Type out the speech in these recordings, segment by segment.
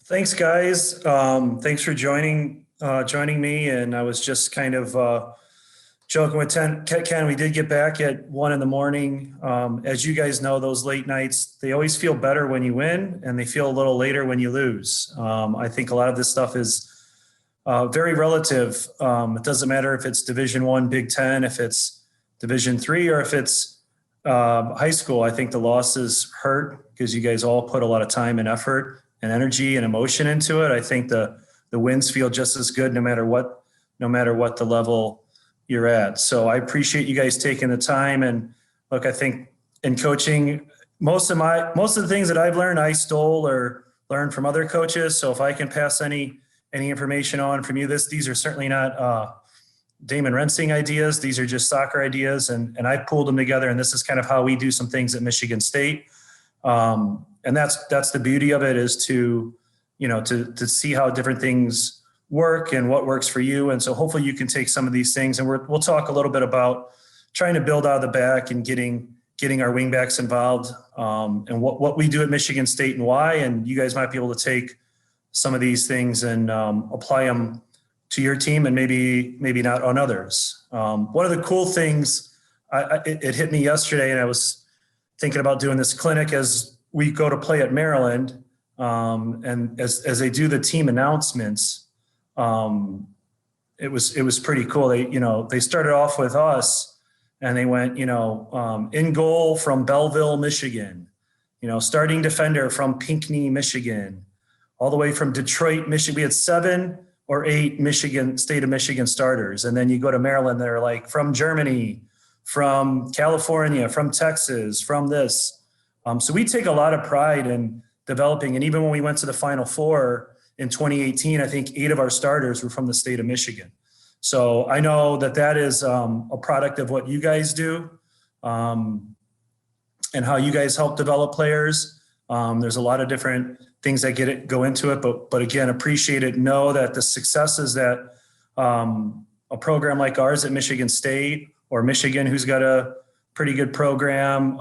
Thanks, guys. Thanks for joining me. And I was just kind of joking with Ken. We did get back at 1 a.m. As you guys know, those late nights, they always feel better when you win, and they feel a little later when you lose. I think a lot of this stuff is very relative. It doesn't matter if it's Division I, Big Ten, if it's Division III, or if it's high school. I think the losses hurt because you guys all put a lot of time and effort and energy and emotion into it. I think the wins feel just as good no matter what the level you're at. So I appreciate you guys taking the time. And look, I think in coaching, most of the things that I've learned, I stole or learned from other coaches. So if I can pass any information on from you, these are certainly not Damon Rensing ideas. These are just soccer ideas, and I pulled them together. And this is kind of how we do some things at Michigan State. And that's the beauty of it, is to see how different things work and what works for you. And so hopefully you can take some of these things, and we'll talk a little bit about trying to build out of the back and getting our wingbacks involved, and what we do at Michigan State and why. And you guys might be able to take some of these things and apply them to your team, and maybe not on others. One of the cool things, it hit me yesterday, and I was thinking about doing this clinic as we go to play at Maryland, and as they do the team announcements, it was pretty cool. They started off with us, and they went, in goal from Belleville, Michigan, starting defender from Pinckney, Michigan, all the way from Detroit, Michigan. We had 7 or 8 state of Michigan starters. And then you go to Maryland, they're like from Germany, from California, from Texas, from this. So we take a lot of pride in developing. And even when we went to the Final Four in 2018, I think 8 of our starters were from the state of Michigan. So I know that is a product of what you guys do, and how you guys help develop players. There's a lot of different things that go into it, but again, appreciate it. Know that the successes that a program like ours at Michigan State, or Michigan, who's got a pretty good program,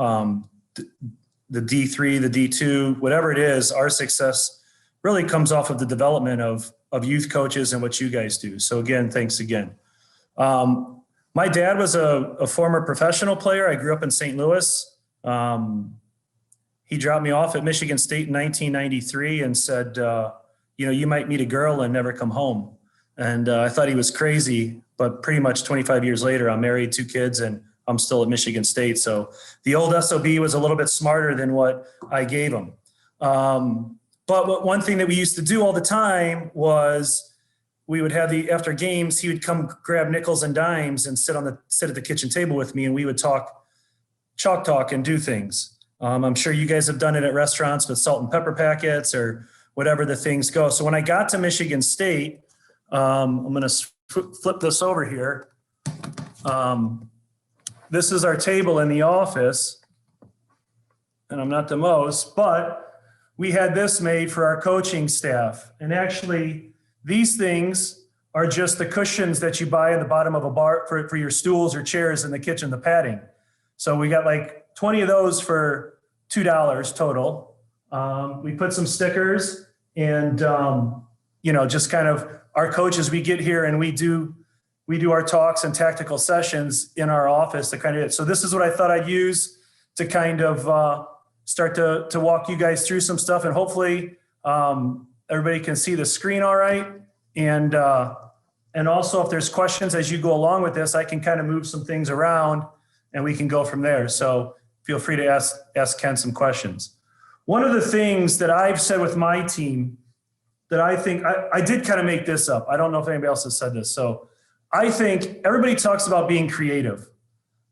the D3, the D2, whatever it is, our success really comes off of the development of youth coaches and what you guys do. So again, thanks again. My dad was a former professional player. I grew up in St. Louis. He dropped me off at Michigan State in 1993 and said, you might meet a girl and never come home. And I thought he was crazy, but pretty much 25 years later, I'm married, 2 kids, and I'm still at Michigan State. So the old SOB was a little bit smarter than what I gave him. But one thing that we used to do all the time was we would have after games, he would come grab nickels and dimes and sit at the kitchen table with me, and we would chalk talk and do things. I'm sure you guys have done it at restaurants with salt and pepper packets or whatever the things go. So when I got to Michigan State, I'm going to flip this over here. This is our table in the office, and I'm not the most, but we had this made for our coaching staff. And actually, these things are just the cushions that you buy at the bottom of a bar for your stools or chairs in the kitchen, the padding. So we got like 20 of those for $2 total. We put some stickers, and just kind of our coaches, we get here and we do our talks and tactical sessions in our office to kind of. So this is what I thought I'd use to kind of start to walk you guys through some stuff, and hopefully everybody can see the screen all right. And also, if there's questions as you go along with this, I can kind of move some things around and we can go from there. So feel free to ask Ken some questions. One of the things that I've said with my team that I think, I did kind of make this up. I don't know if anybody else has said this. So I think everybody talks about being creative.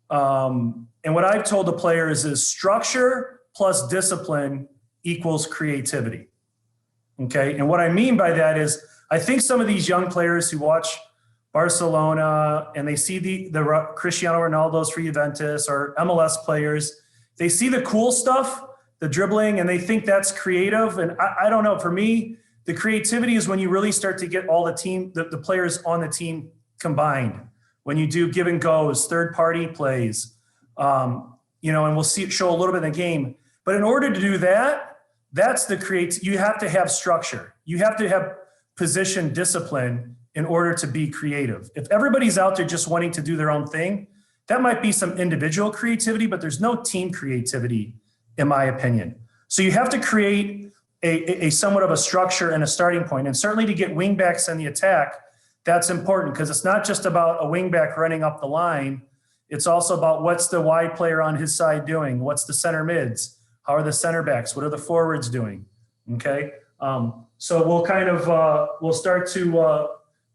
And what I've told the players is structure plus discipline equals creativity. Okay. And what I mean by that is, I think some of these young players who watch Barcelona and they see the Cristiano Ronaldo's for Juventus or MLS players, they see the cool stuff, the dribbling, and they think that's creative. And I don't know, for me, the creativity is when you really start to get all the players on the team combined. When you do give and goes, third party plays, and we'll show a little bit in the game. But in order to do that, that's you have to have structure. you have to have position discipline in order to be creative. If everybody's out there just wanting to do their own thing, that might be some individual creativity, but there's no team creativity, in my opinion. So you have to create a somewhat of a structure and a starting point. And certainly to get wingbacks in the attack, that's important because it's not just about a wingback running up the line. It's also about what's the wide player on his side doing? What's the center mids? How are the center backs? What are the forwards doing? Okay. So we'll kind of, we'll start to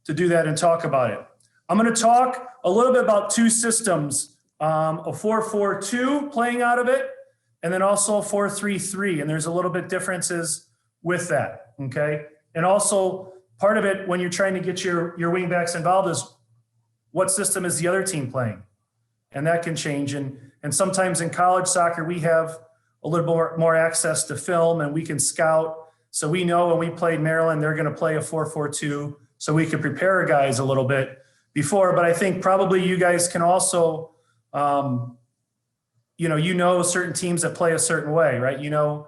do that and talk about it. I'm going to talk a little bit about two systems, a 4-4-2 playing out of it, and then also a 4-3-3. And there's a little bit differences with that. Okay. And also part of it when you're trying to get your wingbacks involved is what system is the other team playing? And that can change. And sometimes in college soccer, we have a little more access to film and we can scout. So we know when we played Maryland, they're going to play a 4-4-2. So we could prepare guys a little bit before. But I think probably you guys can also, you know certain teams that play a certain way, right? You know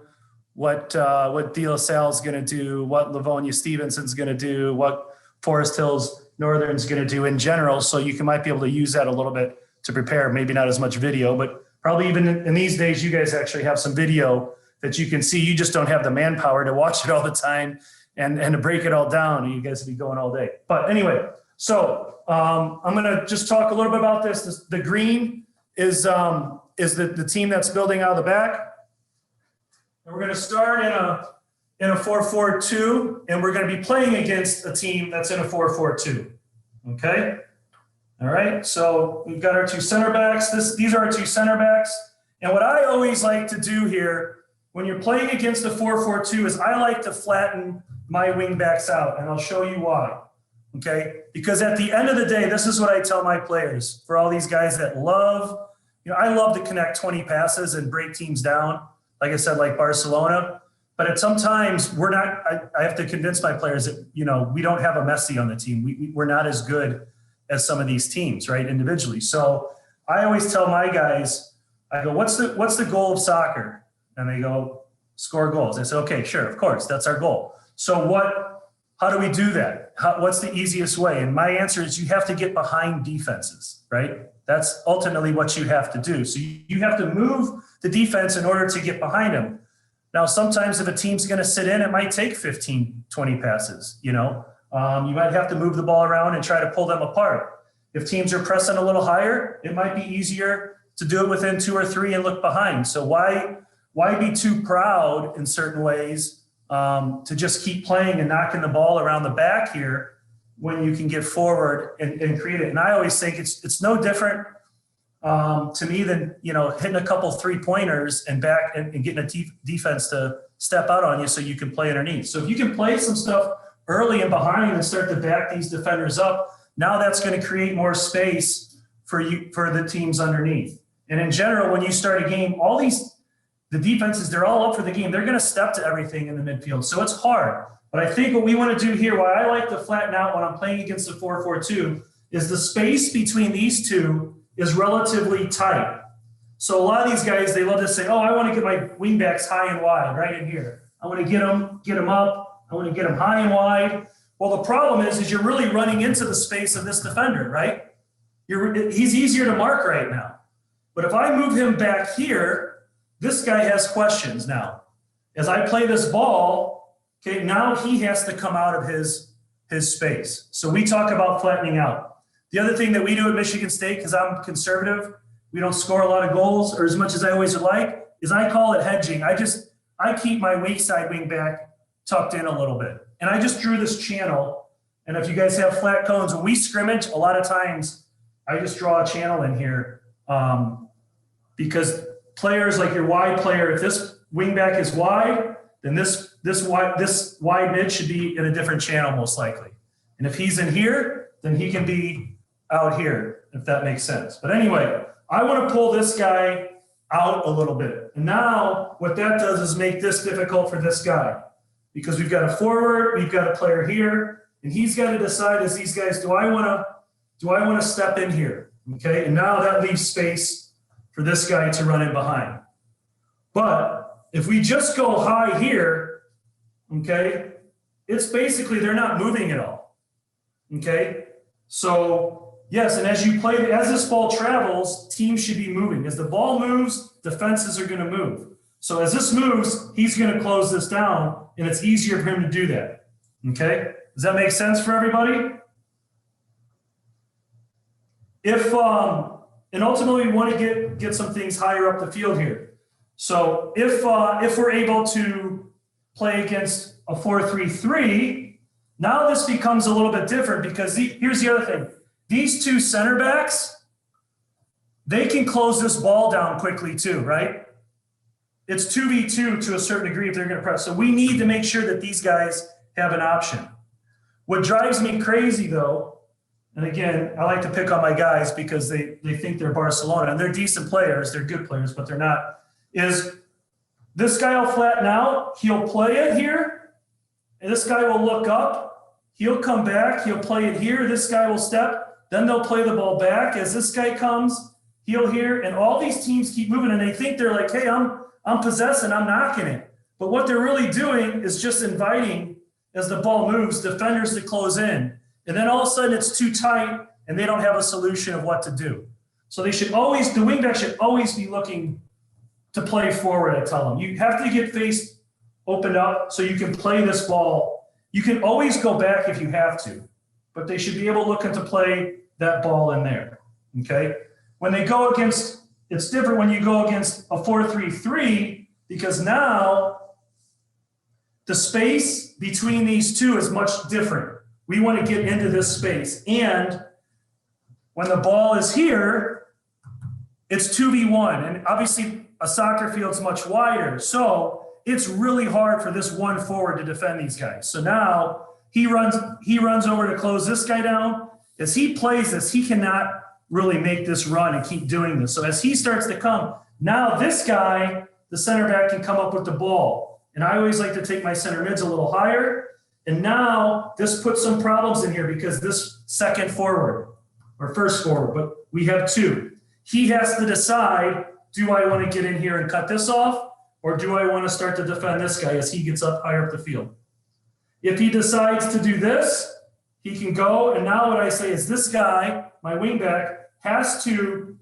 what De La Salle's going to do, what Livonia Stevenson's going to do, what Forest Hills Northern's going to do in general. So you might be able to use that a little bit to prepare. Maybe not as much video, but probably even in these days, you guys actually have some video that you can see. You just don't have the manpower to watch it all the time and to break it all down. You guys would be going all day. But anyway, so I'm going to just talk a little bit about this. The green is the team that's building out of the back. And we're going to start in a 4-4-2, and we're going to be playing against a team that's in a 4-4-2. Okay. All right. So we've got our two center backs. These are our two center backs. And what I always like to do here when you're playing against a 4-4-2 is I like to flatten my wing backs out, and I'll show you why. Okay. Because at the end of the day, this is what I tell my players, for all these guys that love, I love to connect 20 passes and break teams down. Like I said, like Barcelona, but at sometimes we're not, I have to convince my players that, we don't have a Messi on the team. We're not as good as some of these teams, right? Individually. So I always tell my guys, I go, what's the goal of soccer? And they go, score goals. I say, okay, sure. Of course. That's our goal. So how do we do that? What's the easiest way? And my answer is you have to get behind defenses, right? That's ultimately what you have to do. So you have to move the defense in order to get behind them. Now, sometimes if a team's going to sit in, it might take 15, 20 passes, you might have to move the ball around and try to pull them apart. If teams are pressing a little higher, it might be easier to do it within 2 or 3 and look behind. So why be too proud in certain ways to just keep playing and knocking the ball around the back here when you can get forward and create it? And I always think it's no different to me than, hitting a couple 3-pointers and back and getting a defense to step out on you so you can play underneath. So if you can play some stuff early and behind and start to back these defenders up, now that's going to create more space for the teams underneath. And in general, when you start a game, the defenses, they're all up for the game. They're going to step to everything in the midfield. So it's hard. But I think what we want to do here, why I like to flatten out when I'm playing against a 4-4-2, is the space between these two is relatively tight. So a lot of these guys, they love to say, I want to get my wingbacks high and wide right in here. I want to get them up. I want to get them high and wide. Well, the problem is you're really running into the space of this defender, right? He's easier to mark right now. But if I move him back here, this guy has questions now. As I play this ball, okay, now he has to come out of his space. So we talk about flattening out. The other thing that we do at Michigan State, because I'm conservative, we don't score a lot of goals or as much as I always would like, is I call it hedging. I keep my weak side wing back tucked in a little bit. And I just drew this channel. And if you guys have flat cones, when we scrimmage, a lot of times I just draw a channel in here because players like your wide player, if this wing back is wide, then this wide mid should be in a different channel most likely. And if he's in here, then he can be out here, if that makes sense. But anyway, I want to pull this guy out a little bit. And now what that does is make this difficult for this guy because we've got a forward, we've got a player here, and he's got to decide as these guys, do I want to step in here? Okay. And now that leaves space for this guy to run in behind. But if we just go high here, okay, it's basically they're not moving at all. Okay? So, yes, and as this ball travels, teams should be moving. As the ball moves, defenses are going to move. So as this moves, he's going to close this down, and it's easier for him to do that. Okay? Does that make sense for everybody? And ultimately we want to get some things higher up the field here. So if we're able to play against a 4-3-3, now this becomes a little bit different because here's the other thing. These two center backs, they can close this ball down quickly too, right? It's 2v2 to a certain degree if they're going to press. So we need to make sure that these guys have an option. What drives me crazy though, and again, I like to pick on my guys because they think they're Barcelona, and they're decent players, they're good players, but they're not, is this guy will flatten out, he'll play it here, and this guy will look up, he'll come back, he'll play it here, this guy will step, then they'll play the ball back. As this guy comes, he'll here, and all these teams keep moving, and they think they're like, hey, I'm possessing, I'm knocking it. But what they're really doing is just inviting, as the ball moves, defenders to close in. And then all of a sudden it's too tight and they don't have a solution of what to do. So the wingback should always be looking to play forward, I tell them. You have to get face opened up so you can play this ball. You can always go back if you have to, but they should be able to look to play that ball in there, okay? When they go against, it's different when you go against a 4-3-3 because now the space between these two is much different. We want to get into this space. And when the ball is here, it's 2v1. And obviously a soccer field's much wider. So it's really hard for this one forward to defend these guys. So now he runs over to close this guy down. As he plays this, he cannot really make this run and keep doing this. So as he starts to come, now this guy, the center back, can come up with the ball. And I always like to take my center mids a little higher. And now this puts some problems in here because this second forward, or first forward, but we have two. He has to decide, do I want to get in here and cut this off? Or do I want to start to defend this guy as he gets up higher up the field? If he decides to do this, he can go. And now what I say is this guy, my wingback,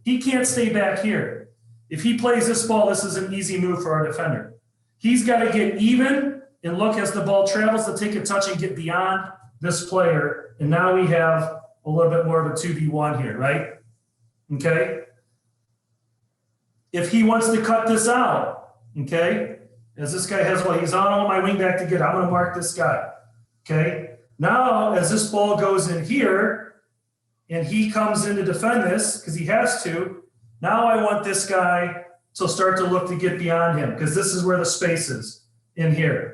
he can't stay back here. If he plays this ball, this is an easy move for our defender. He's got to get even and look as the ball travels to take a touch and get beyond this player. And now we have a little bit more of a 2v1 here, right? Okay. If he wants to cut this out, okay, as this guy has, well, he's on my wingback to get, I'm going to mark this guy. Okay. Now, as this ball goes in here and he comes in to defend this because he has to, now I want this guy to start to look to get beyond him because this is where the space is in here.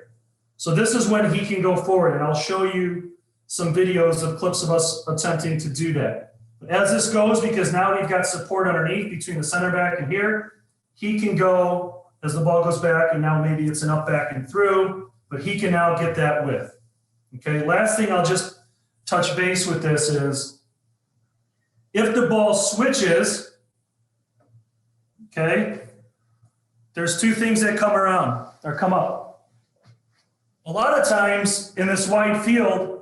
So this is when he can go forward, and I'll show you some videos of clips of us attempting to do that. But as this goes, because now we've got support underneath between the center back and here, he can go as the ball goes back, and now maybe it's an up, back, and through, but he can now get that width. Okay, last thing I'll just touch base with this is if the ball switches, okay, there's two things that come around or come up. A lot of times in this wide field,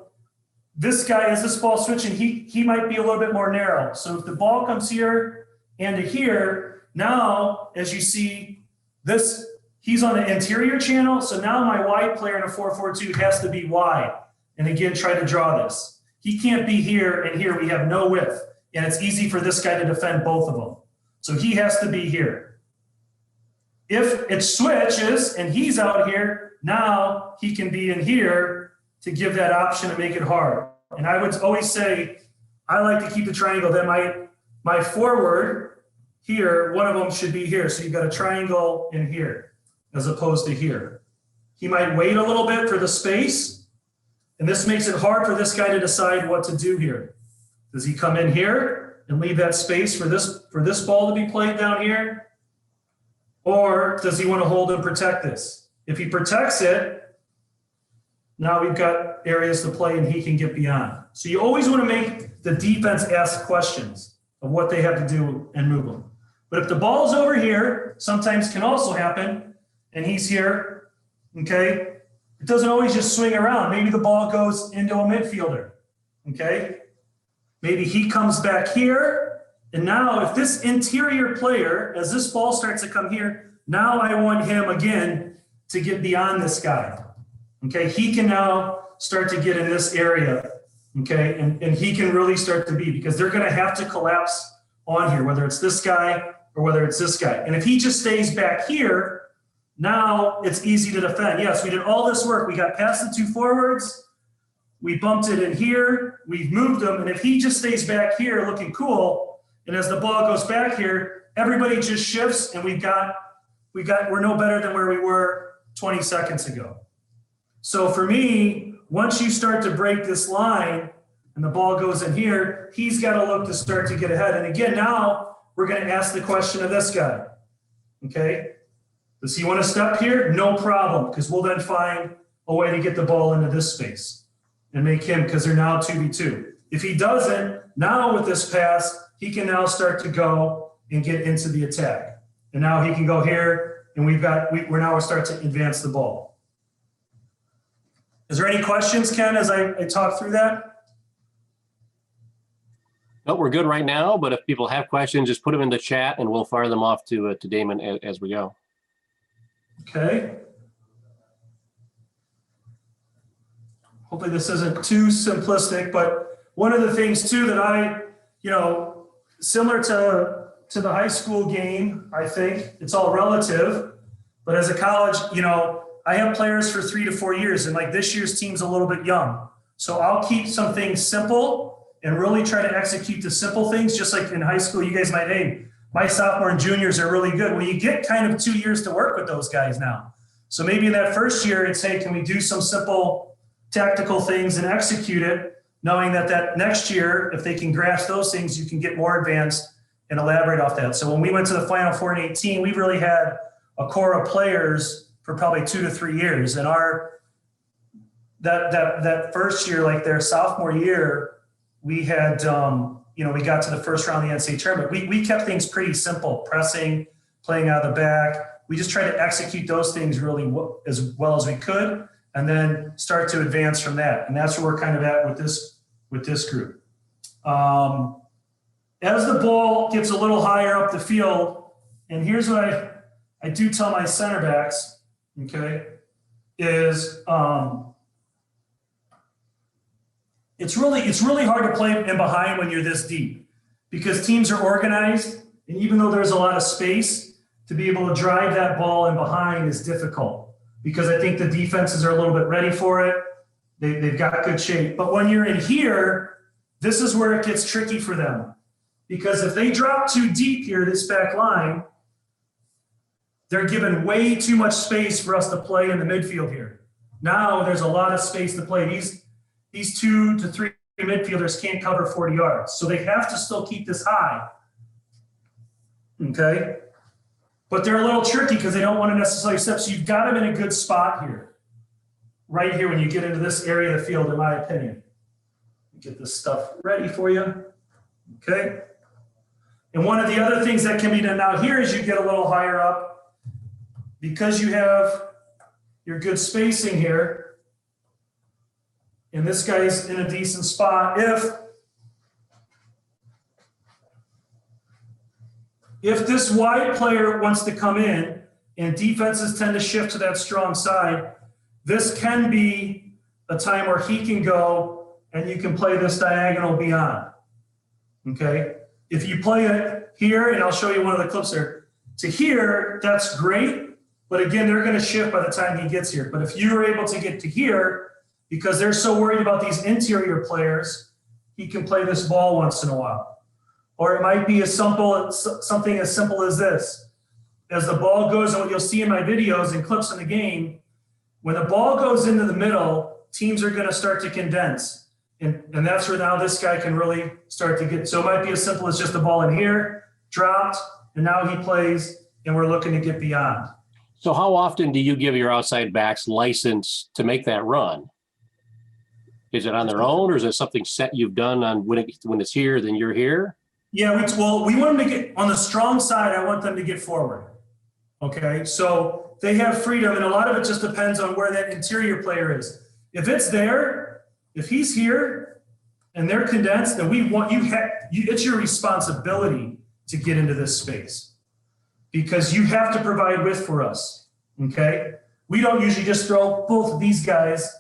this guy, as this ball switching, he might be a little bit more narrow. So if the ball comes here and to here, now, as you see, this, he's on the interior channel. So now my wide player in a 4-4-2 has to be wide. And again, try to draw this. He can't be here and here. We have no width. And it's easy for this guy to defend both of them. So he has to be here. If it switches and he's out here, now he can be in here to give that option and make it hard. And I would always say, I like to keep the triangle. Then my forward here, one of them should be here. So you've got a triangle in here as opposed to here. He might wait a little bit for the space. And this makes it hard for this guy to decide what to do here. Does he come in here and leave that space for this ball to be played down here? Or does he want to hold and protect this? If he protects it, now we've got areas to play and he can get beyond. So you always want to make the defense ask questions of what they have to do and move them. But if the ball's over here, sometimes can also happen, and he's here, okay? it doesn't always just swing around. Maybe the ball goes into a midfielder, okay? Maybe he comes back here, and now if this interior player, as this ball starts to come here, now I want him again to get beyond this guy, okay? He can now start to get in this area, okay? And he can really start to be, because they're gonna have to collapse on here, whether it's this guy or whether it's this guy. And if he just stays back here, now it's easy to defend. Yes, we did all this work. We got past the two forwards. We bumped it in here. We've moved him. And if he just stays back here looking cool, and as the ball goes back here, everybody just shifts, and we're no better than where we were 20 seconds ago. So for me, once you start to break this line and the ball goes in here, he's got to look to start to get ahead. And again, now we're going to ask the question of this guy, okay? Does he want to step here? No problem, because we'll then find a way to get the ball into this space and make him, because they're now 2v2. If he doesn't, now with this pass, he can now start to go and get into the attack. And now he can go here, and we're now start to advance the ball. Is there any questions, Ken, as I talk through that? No, we're good right now, but if people have questions, just put them in the chat and we'll fire them off to Damon as we go. Okay. Hopefully this isn't too simplistic, but one of the things too that similar to the high school game, I think it's all relative, but as a college, I have players for 3 to 4 years, and like this year's team's a little bit young. So I'll keep some things simple and really try to execute the simple things, just like in high school, you guys might, hey, my sophomore and juniors are really good. Well, you get kind of 2 years to work with those guys now. So maybe in that first year, it's, hey, can we do some simple tactical things and execute it, knowing that next year, if they can grasp those things, you can get more advanced and elaborate off that. So when we went to the Final Four in 2018, we really had a core of players for probably 2 to 3 years. And that first year, like their sophomore year, we had, we got to the first round of the NCAA tournament. We kept things pretty simple, pressing, playing out of the back. We just tried to execute those things really as well as we could, and then start to advance from that. And that's where we're kind of at with this group. As the ball gets a little higher up the field, and here's what I do tell my center backs, okay, is it's really hard to play in behind when you're this deep, because teams are organized, and even though there's a lot of space, to be able to drive that ball in behind is difficult, because I think the defenses are a little bit ready for it. They've got good shape. But when you're in here, this is where it gets tricky for them, because if they drop too deep here, this back line, they're given way too much space for us to play in the midfield here. Now there's a lot of space to play. These 2 to 3 midfielders can't cover 40 yards. So they have to still keep this high, okay? But they're a little tricky because they don't want to necessarily step. So you've got them in a good spot here, right here when you get into this area of the field, in my opinion. Get this stuff ready for you, okay? And one of the other things that can be done now here is you get a little higher up, because you have your good spacing here, and this guy's in a decent spot. If this wide player wants to come in and defenses tend to shift to that strong side, this can be a time where he can go and you can play this diagonal beyond, okay? If you play it here, and I'll show you one of the clips there, to here, that's great, but again, they're gonna shift by the time he gets here. But if you're able to get to here, because they're so worried about these interior players, he can play this ball once in a while. Or it might be something as simple as this. As the ball goes, and what you'll see in my videos and clips in the game, when the ball goes into the middle, teams are gonna start to condense. And that's where now this guy can really start to get, so it might be as simple as just the ball in here, dropped, and now he plays, and we're looking to get beyond. So how often do you give your outside backs license to make that run? Is it on their own, or is it something set you've done on when it's here, then you're here? Yeah, we want them to get on the strong side. I want them to get forward. Okay, so they have freedom, and a lot of it just depends on where that interior player is. If it's there, if he's here and they're condensed, then we want it's your responsibility to get into this space because you have to provide width for us. Okay, we don't usually just throw both of these guys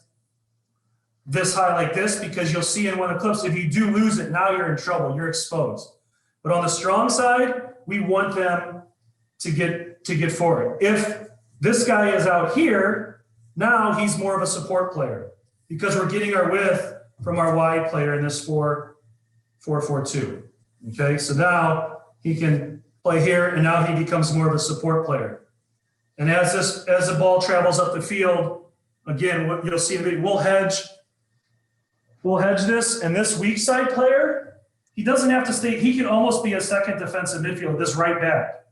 this high like this because you'll see in one of the clips, if you do lose it, now you're in trouble, you're exposed. But on the strong side, we want them to get forward. If this guy is out here, now he's more of a support player because we're getting our width from our wide player in this 4-4-2. Okay, so now he can play here, and now he becomes more of a support player. And as the ball travels up the field, again, what you'll see, we'll hedge this, and this weak side player, he doesn't have to stay. He can almost be a second defensive midfield, this right back.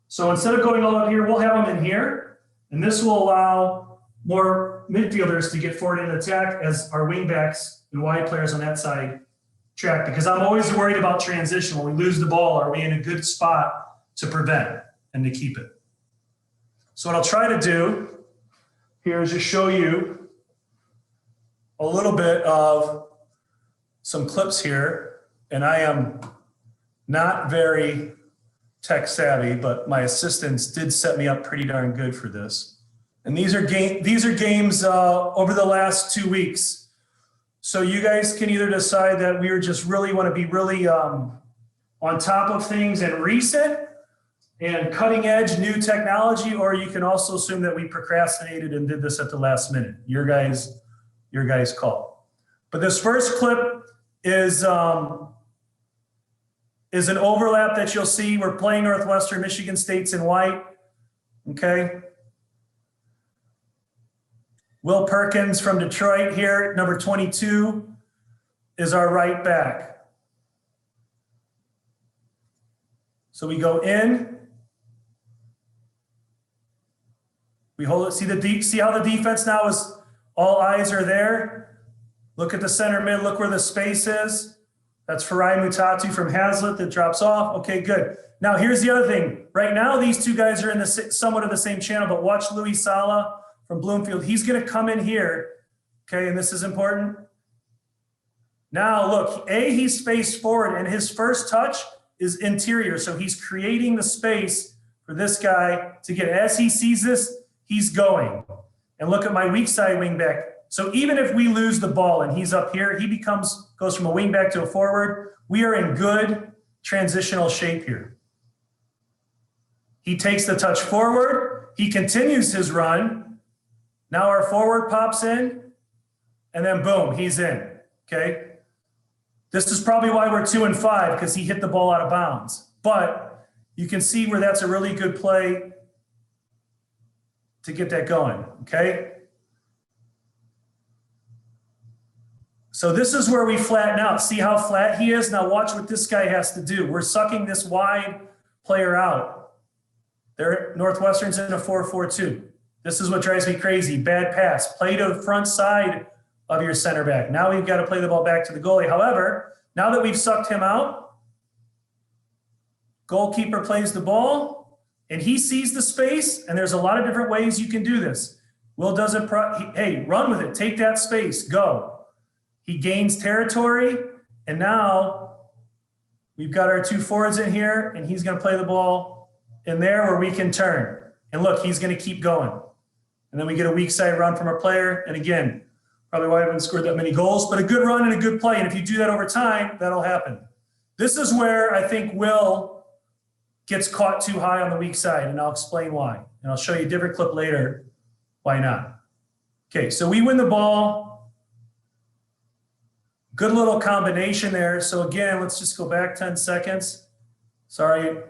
So instead of going all up here, we'll have him in here, and this will allow more midfielders to get forward in attack as our wing backs and wide players on that side track. Because I'm always worried about transition. When we lose the ball, are we in a good spot to prevent and to keep it? So what I'll try to do here is just show you a little bit of some clips here. And I am not very tech savvy, but my assistants did set me up pretty darn good for this. And these are games over the last 2 weeks. So you guys can either decide that we just really want to be really on top of things and recent and cutting edge new technology, or you can also assume that we procrastinated and did this at the last minute. Your guys' call. But this first clip is an overlap that you'll see. We're playing Northwestern Michigan State's in white. Okay. Will Perkins from Detroit here, number 22, is our right back. So we go in. We hold it. See how the defense now is all eyes are there. Look at the center mid. Look where the space is. That's Farai Mutatu from Hazlitt that drops off. Okay, good. Now here's the other thing. Right now, these two guys are in somewhat of the same channel, but watch Louis Sala from Bloomfield. He's going to come in here. Okay, and this is important. Now look, he's faced forward, and his first touch is interior. So he's creating the space for this guy to get. As he sees this, he's going. And look at my weak side wing back. So even if we lose the ball and he's up here, he goes from a wing back to a forward. We are in good transitional shape here. He takes the touch forward. He continues his run. Now our forward pops in, and then boom, he's in. Okay. This is probably why we're 2 and 5, because he hit the ball out of bounds. But you can see where that's a really good play to get that going. Okay. So this is where we flatten out. See how flat he is? Now watch what this guy has to do. We're sucking this wide player out. Northwestern's in a 4-4-2. This is what drives me crazy. Bad pass. Play to the front side of your center back. Now we've got to play the ball back to the goalie. However, now that we've sucked him out, goalkeeper plays the ball, and he sees the space, and there's a lot of different ways you can do this. Will does it. Hey, run with it. Take that space. Go. He gains territory, and now we've got our 2 forwards in here, and he's going to play the ball in there where we can turn. And look, he's going to keep going. And then we get a weak side run from our player. And again, probably why I haven't scored that many goals, but a good run and a good play. And if you do that over time, that'll happen. This is where I think Will gets caught too high on the weak side, and I'll explain why. And I'll show you a different clip later why not. Okay, so we win the ball. Good little combination there. So again, let's just go back 10 seconds. Sorry.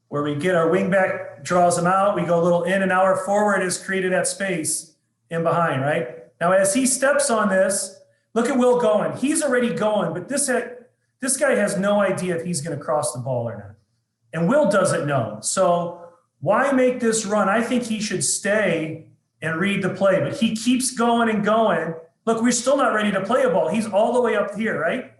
Where we get our wing back, draws them out. We go a little in, and now our forward has created that space in behind, right? Now, as he steps on this, look at Will going. He's already going, but this guy has no idea if he's going to cross the ball or not. And Will doesn't know. So why make this run? I think he should stay and read the play, but he keeps going and going. Look, we're still not ready to play a ball. He's all the way up here, right?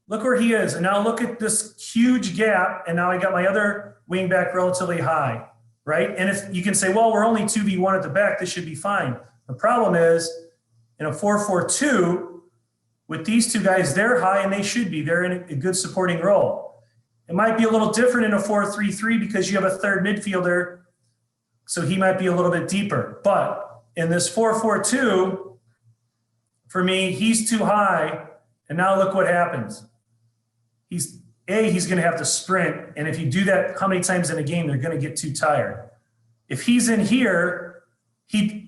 look where he is. And now look at this huge gap. And now I got my other wing back relatively high, right? And if you can say, well, we're only 2v1 at the back, this should be fine. The problem is in a 4-4-2, with these two guys, they're high and they should be. They're in a good supporting role. It might be a little different in a 4-3-3 because you have a third midfielder, so he might be a little bit deeper. But in this 4-4-2, for me, he's too high. And now look what happens. He's going to have to sprint. And if you do that, how many times in a game, they're going to get too tired. If he's in here,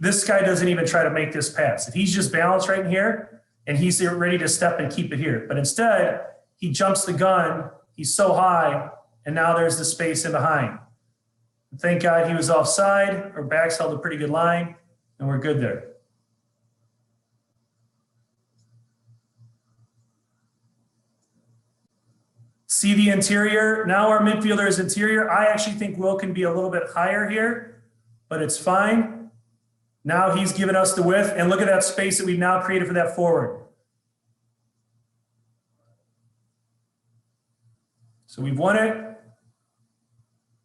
this guy doesn't even try to make this pass. If he's just balanced right in here and he's ready to step and keep it here. But instead, he jumps the gun. He's so high. And now there's the space in behind. Thank God he was offside. Our backs held a pretty good line. And we're good there. See the interior. Now our midfielder is interior. I actually think Will can be a little bit higher here, but it's fine. Now he's given us the width, and look at that space that we've now created for that forward. So we've won it.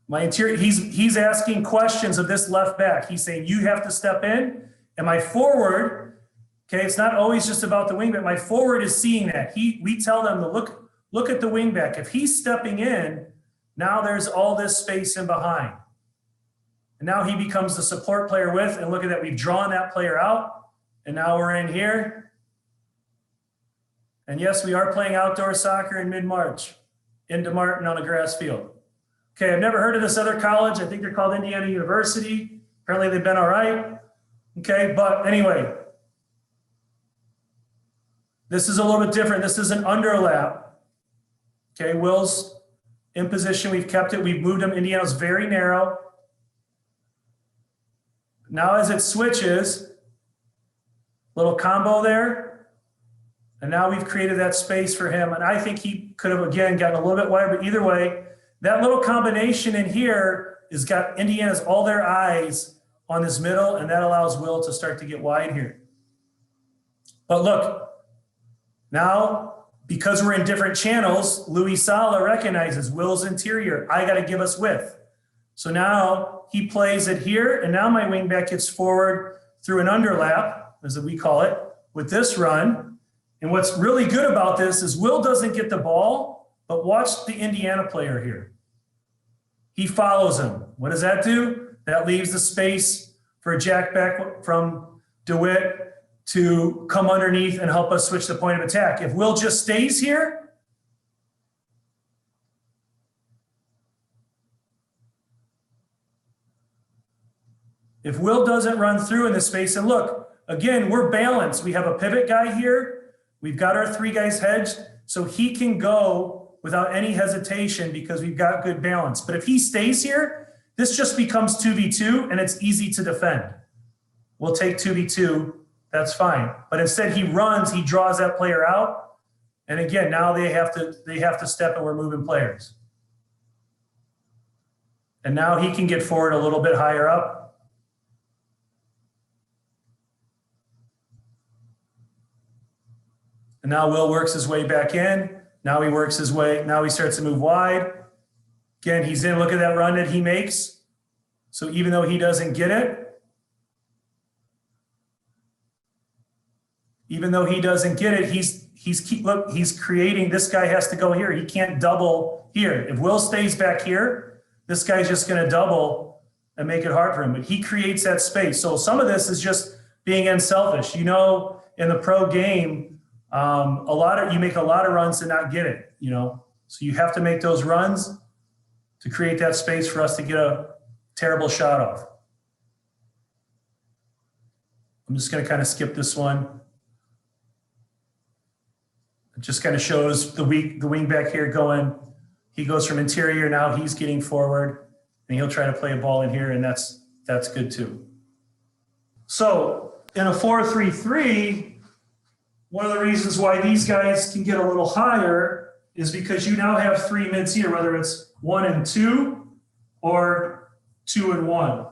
My interior, he's asking questions of this left back. He's saying, you have to step in. And my forward, okay, it's not always just about the wing back. My forward is seeing that. We tell them to look at the wing back. If he's stepping in, now there's all this space in behind. And now he becomes the support player with, and look at that, we've drawn that player out, and now we're in here. And yes, we are playing outdoor soccer in mid-March in DeMartin on a grass field. Okay, I've never heard of this other college. I think they're called Indiana University. Apparently they've been all right. Okay, but anyway, this is a little bit different. This is an underlap. Okay, Will's in position. We've kept it. We've moved him. Indiana's very narrow. Now as it switches, little combo there. And now we've created that space for him. And I think he could have, again, gotten a little bit wider. But either way, that little combination in here has got Indiana's all their eyes on this middle. And that allows Will to start to get wide here. But look, now, because we're in different channels, Luis Sala recognizes Will's interior. I got to give us width. So now he plays it here, and now my wingback gets forward through an underlap, as we call it, with this run. And what's really good about this is Will doesn't get the ball, but watch the Indiana player here. He follows him. What does that do? That leaves the space for a jack back from DeWitt to come underneath and help us switch the point of attack. If Will just stays here, if Will doesn't run through in this space, and look, again, we're balanced. We have a pivot guy here. We've got our three guys hedged, so he can go without any hesitation because we've got good balance. But if he stays here, this just becomes 2v2 and it's easy to defend. We'll take 2v2. That's fine. But instead he runs, he draws that player out. And again, now they have to step and we're moving players. And now he can get forward a little bit higher up. And now Will works his way back in. Now he works his way, now he starts to move wide. Again, he's in, look at that run that he makes. So even though he doesn't get it, he's creating, this guy has to go here. He can't double here. If Will stays back here, this guy's just going to double and make it hard for him. But he creates that space. So some of this is just being unselfish. You know, in the pro game, you make a lot of runs to not get it, you know. So you have to make those runs to create that space for us to get a terrible shot off. I'm just going to kind of skip this one. It just kind of shows the wing back here going. He goes from interior, now he's getting forward, and he'll try to play a ball in here, and that's good too. So in a 4-3-3, one of the reasons why these guys can get a little higher is because you now have three mids here, whether it's 1 and 2 or 2 and 1.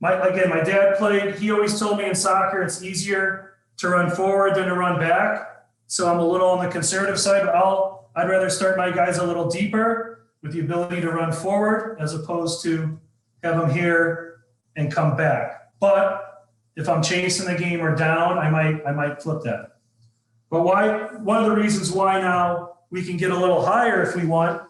My dad played, he always told me in soccer it's easier to run forward than to run back. So I'm a little on the conservative side, but I'd rather start my guys a little deeper with the ability to run forward as opposed to have them here and come back. But if I'm chasing the game or down, I might flip that. But one of the reasons why now we can get a little higher if we want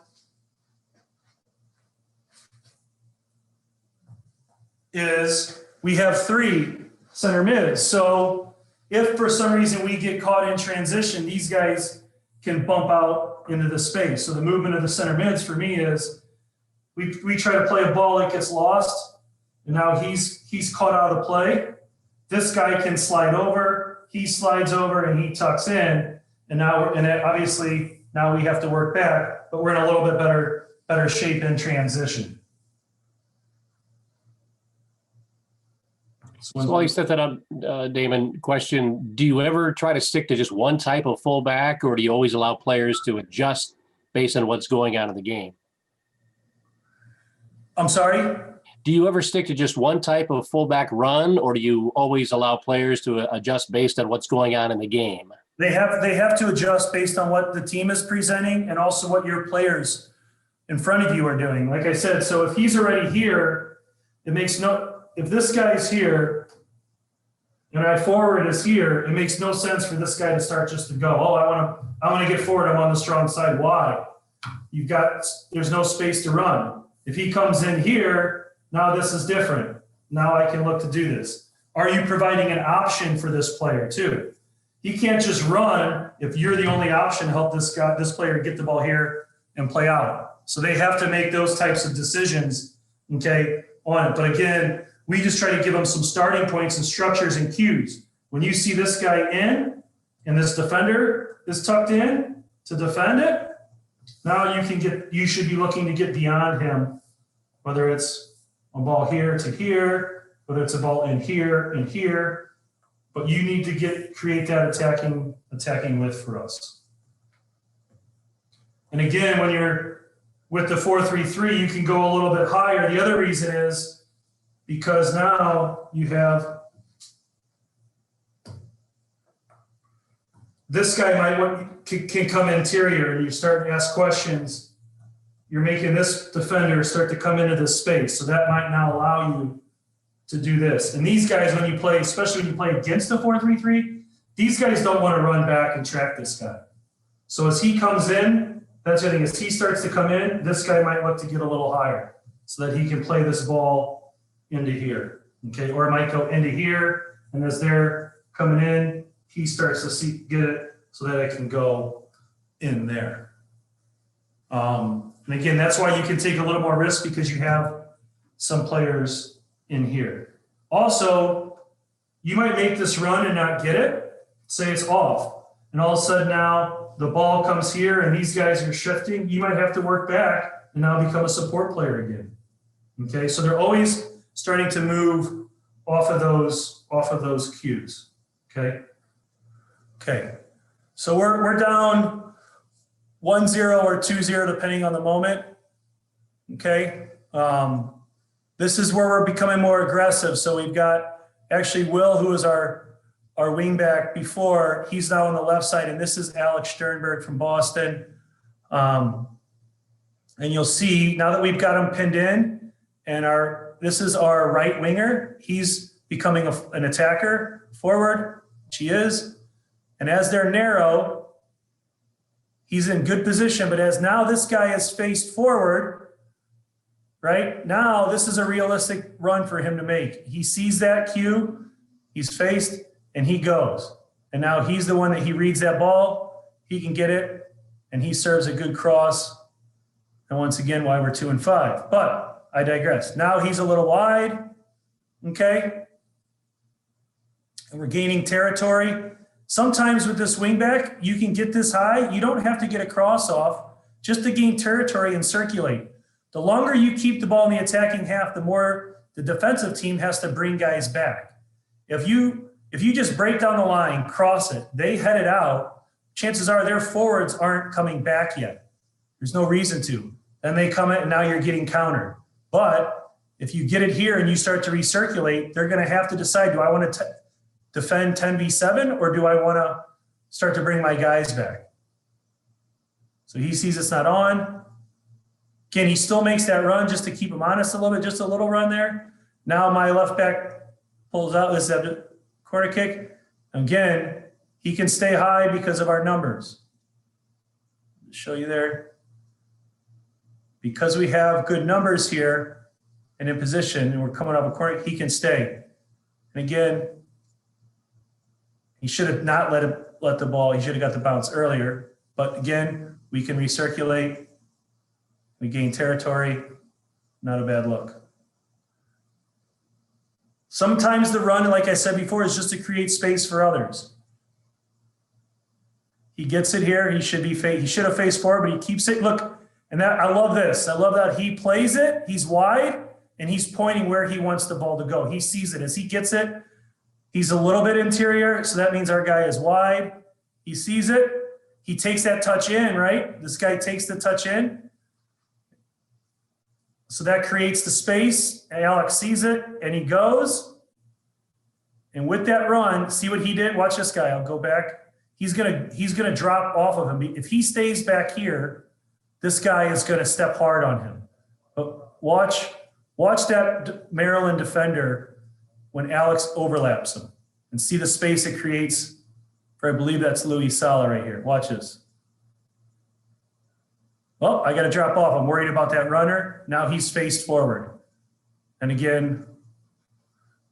is we have 3 center mids. So if for some reason we get caught in transition, these guys can bump out into the space. So the movement of the center mids for me is we try to play a ball that gets lost, and now he's caught out of the play. This guy can slide over, he slides over, and he tucks in, and obviously now we have to work back, but we're in a little bit better shape in transition. So while you set that up, Damon, question, do you ever try to stick to just one type of fullback, or do you always allow players to adjust based on what's going on in the game? I'm sorry? Do you ever stick to just one type of fullback run, or do you always allow players to adjust based on what's going on in the game? They have to adjust based on what the team is presenting and also what your players in front of you are doing. Like I said, so if he's already here, if this guy's here and our forward is here, it makes no sense for this guy to start just to go, I want to get forward, I'm on the strong side. Why? There's no space to run. If he comes in here, now this is different. Now I can look to do this. Are you providing an option for this player too? He can't just run if you're the only option to help this player get the ball here and play out. So they have to make those types of decisions, okay, on it. But again, we just try to give them some starting points and structures and cues. When you see this guy in and this defender is tucked in to defend it, now you should be looking to get beyond him, whether it's a ball here to here, whether it's a ball in here and here, but you need to create that attacking lift for us. And again, when you're with the 4-3-3, you can go a little bit higher. The other reason is because now you have this guy can come interior, and you start to ask questions. You're making this defender start to come into this space. So that might now allow you to do this. And these guys, when you play, especially when you play against a 4-3-3, these guys don't want to run back and track this guy. So as he comes in, that's the thing, as he starts to come in, this guy might look to get a little higher so that he can play this ball into here. Okay, or it might go into here, and as they're coming in, he starts to get it so that it can go in there. And again, that's why you can take a little more risk, because you have some players in here. Also, you might make this run and not get it. Say it's off, and all of a sudden now the ball comes here and these guys are shifting. You might have to work back and now become a support player again. Okay, so they're always starting to move off of those cues. Okay. So we're down 1-0 or 2-0 depending on the moment. Okay. This is where we're becoming more aggressive. So we've got actually Will, who was our wing back before. He's now on the left side, and this is Alex Sternberg from Boston. And you'll see now that we've got him pinned in, and this is our right winger. He's becoming an attacker forward, which he is. And as they're narrow, he's in good position. But as now this guy is faced forward, right? Now this is a realistic run for him to make. He sees that cue, he's faced, and he goes. And now he's the one that he reads that ball, he can get it, and he serves a good cross. And once again, why we're 2-5. But I digress. Now he's a little wide, okay? And we're gaining territory. Sometimes with this wingback, you can get this high. You don't have to get a cross off just to gain territory and circulate. The longer you keep the ball in the attacking half, the more the defensive team has to bring guys back. If you just break down the line, cross it, they head it out, chances are their forwards aren't coming back yet. There's no reason to. Then they come in and now you're getting countered. But if you get it here and you start to recirculate, they're going to have to decide, do I want to defend 10v7 or do I want to start to bring my guys back. So he sees it's not on. Again, he still makes that run just to keep him honest a little bit, just a little run there. Now my left back pulls out this corner kick. Again, he can stay high because of our numbers. Show you there. Because we have good numbers here and in position, and we're coming up a corner, he can stay. And again, he should have not let the ball, he should have got the bounce earlier. But again, we can recirculate. We gain territory. Not a bad look. Sometimes the run, like I said before, is just to create space for others. He gets it here. He should have faced forward, but he keeps it. Look, and that I love this. I love that he plays it. He's wide, and he's pointing where he wants the ball to go. He sees it. As he gets it, he's a little bit interior, so that means our guy is wide. He sees it. He takes that touch in, right? This guy takes the touch in. So that creates the space. Alex sees it, and he goes. And with that run, see what he did? Watch this guy. I'll go back. He's gonna drop off of him. If he stays back here, this guy is gonna step hard on him. But watch that Maryland defender when Alex overlaps him, and see the space it creates for, I believe that's Louis Sala right here. Watch this. Well, I got to drop off. I'm worried about that runner. Now he's faced forward. And again,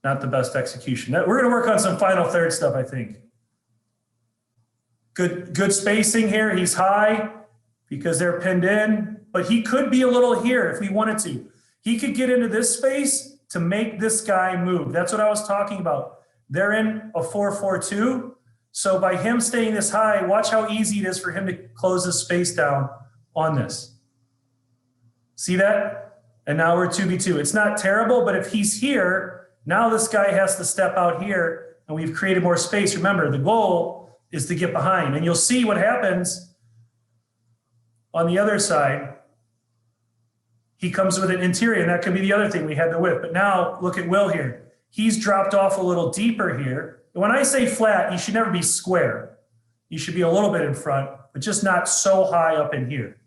not the best execution. We're going to work on some final third stuff, I think. Good spacing here. He's high because they're pinned in, but he could be a little here if he wanted to. He could get into this space to make this guy move. That's what I was talking about. They're in a 4-4-2. So by him staying this high, watch how easy it is for him to close the space down on this. See that? And now we're 2v2. It's not terrible, but if he's here, now this guy has to step out here, and we've created more space. Remember, the goal is to get behind, and you'll see what happens on the other side. He comes with an interior, and that could be the other thing. We had the whip, but now look at Will here. He's dropped off a little deeper here. When I say flat, you should never be square. You should be a little bit in front, but just not so high up in here.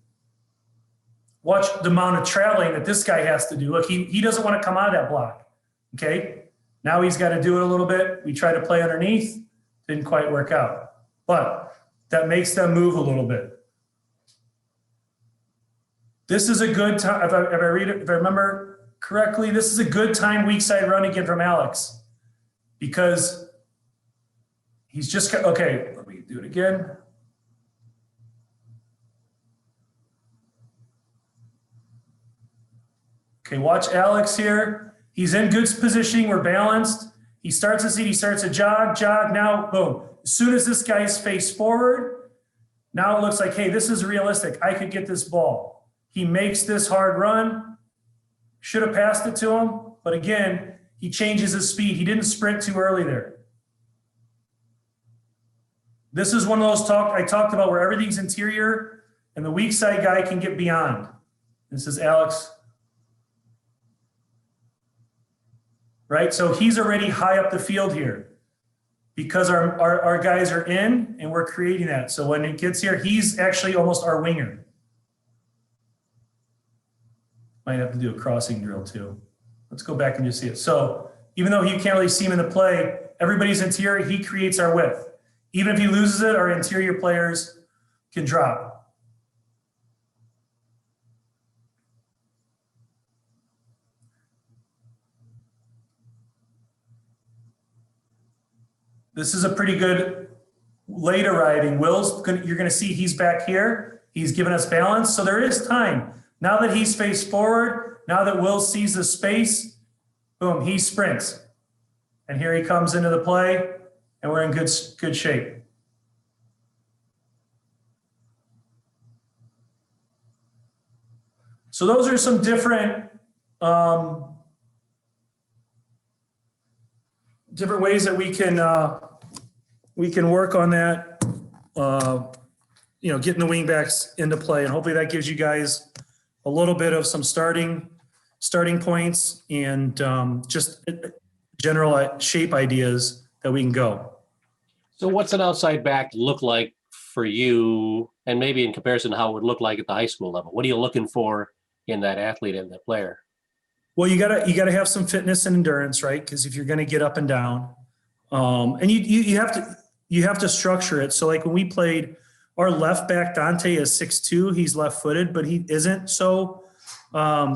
Watch the amount of traveling that this guy has to do. Look, he doesn't want to come out of that block, okay? Now he's got to do it a little bit. We try to play underneath, didn't quite work out. But that makes them move a little bit. This is a good time, if I remember correctly, this is a good time weak side run again from Alex, because he's just, okay, let me do it again. Okay, watch Alex here. He's in good positioning. We're balanced. He starts to see, he starts to jog. Now, boom. As soon as this guy's face forward, now it looks like, hey, this is realistic. I could get this ball. He makes this hard run. Should have passed it to him. But again, he changes his speed. He didn't sprint too early there. This is one of those I talked about where everything's interior and the weak side guy can get beyond. This is Alex. Right? So he's already high up the field here because our guys are in and we're creating that. So when it gets here, he's actually almost our winger. Might have to do a crossing drill too. Let's go back and just see it. So even though you can't really see him in the play, everybody's interior, he creates our width. Even if he loses it, our interior players can drop. This is a pretty good later riding. You're going to see he's back here. He's given us balance. So there is time. Now that he's faced forward, now that Will sees the space, boom, he sprints. And here he comes into the play, and we're in good shape. So those are some different ways that we can work on that, getting the wing backs into play, and hopefully that gives you guys a little bit of some starting points and just general shape ideas that we can go. So what's an outside back look like for you, and maybe in comparison to how it would look like at the high school level? What are you looking for in that athlete and that player? Well, you gotta have some fitness and endurance, right? Because if you're going to get up and down, and you have to structure it. So like when we played, our left back Dante is 6'2". He's left-footed, but he isn't so